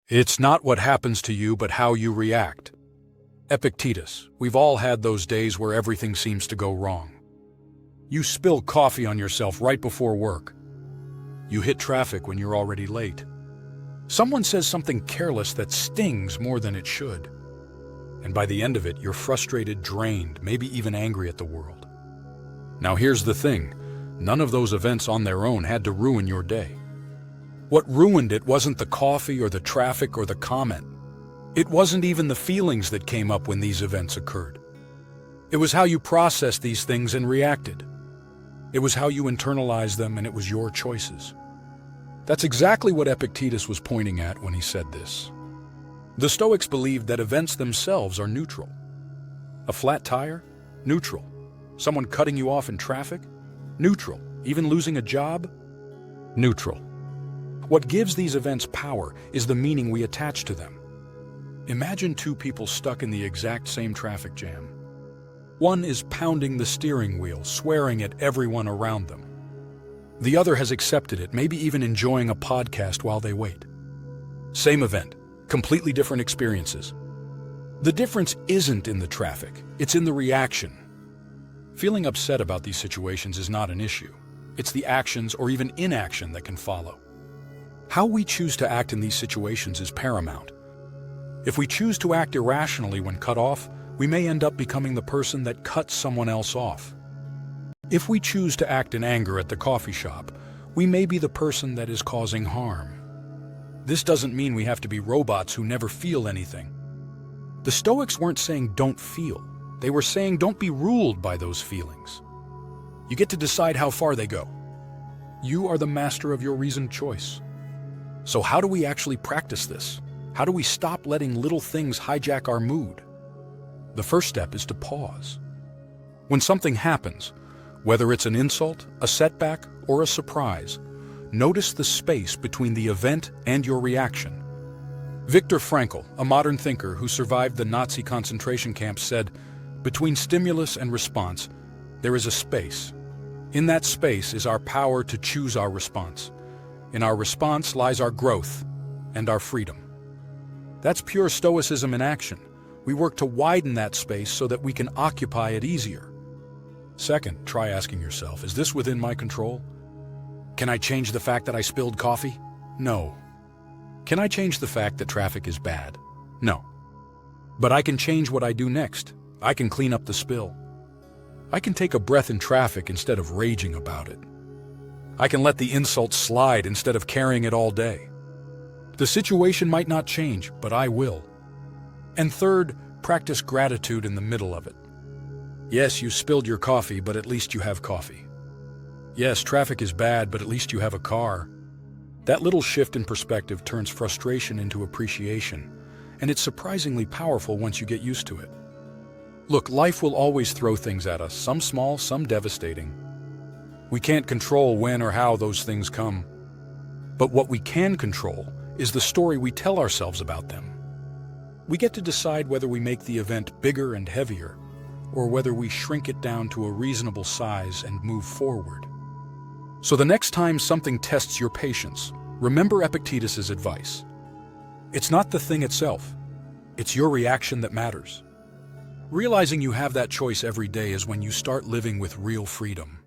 It's not what happens to you, but how you react. Epictetus, we've all had those days where everything seems to go wrong. You spill coffee on yourself right before work. You hit traffic when you're already late. Someone says something careless that stings more than it should. And by the end of it, you're frustrated, drained, maybe even angry at the world. Now here's the thing, none of those events on their own had to ruin your day. What ruined it wasn't the coffee or the traffic or the comment. It wasn't even the feelings that came up when these events occurred. It was how you processed these things and reacted. It was how you internalized them, and it was your choices. That's exactly what Epictetus was pointing at when he said this. The Stoics believed that events themselves are neutral. A flat tire? Neutral. Someone cutting you off in traffic? Neutral. Even losing a job? Neutral. What gives these events power is the meaning we attach to them. Imagine two people stuck in the exact same traffic jam. One is pounding the steering wheel, swearing at everyone around them. The other has accepted it, maybe even enjoying a podcast while they wait. Same event, completely different experiences. The difference isn't in the traffic, it's in the reaction. Feeling upset about these situations is not an issue. It's the actions or even inaction that can follow. How we choose to act in these situations is paramount. If we choose to act irrationally when cut off, we may end up becoming the person that cuts someone else off. If we choose to act in anger at the coffee shop, we may be the person that is causing harm. This doesn't mean we have to be robots who never feel anything. The Stoics weren't saying don't feel. They were saying don't be ruled by those feelings. You get to decide how far they go. You are the master of your reasoned choice. So how do we actually practice this? How do we stop letting little things hijack our mood? The first step is to pause. When something happens, whether it's an insult, a setback, or a surprise, notice the space between the event and your reaction. Viktor Frankl, a modern thinker who survived the Nazi concentration camps, said, "Between stimulus and response, there is a space. In that space is our power to choose our response. In our response lies our growth and our freedom." That's pure Stoicism in action. We work to widen that space so that we can occupy it easier. Second, try asking yourself, is this within my control? Can I change the fact that I spilled coffee? No. Can I change the fact that traffic is bad? No. But I can change what I do next. I can clean up the spill. I can take a breath in traffic instead of raging about it. I can let the insult slide instead of carrying it all day. The situation might not change, but I will. And third, practice gratitude in the middle of it. Yes, you spilled your coffee, but at least you have coffee. Yes, traffic is bad, but at least you have a car. That little shift in perspective turns frustration into appreciation, and it's surprisingly powerful once you get used to it. Look, life will always throw things at us, some small, some devastating. We can't control when or how those things come. But what we can control is the story we tell ourselves about them. We get to decide whether we make the event bigger and heavier, or whether we shrink it down to a reasonable size and move forward. So the next time something tests your patience, remember Epictetus's advice. It's not the thing itself, it's your reaction that matters. Realizing you have that choice every day is when you start living with real freedom.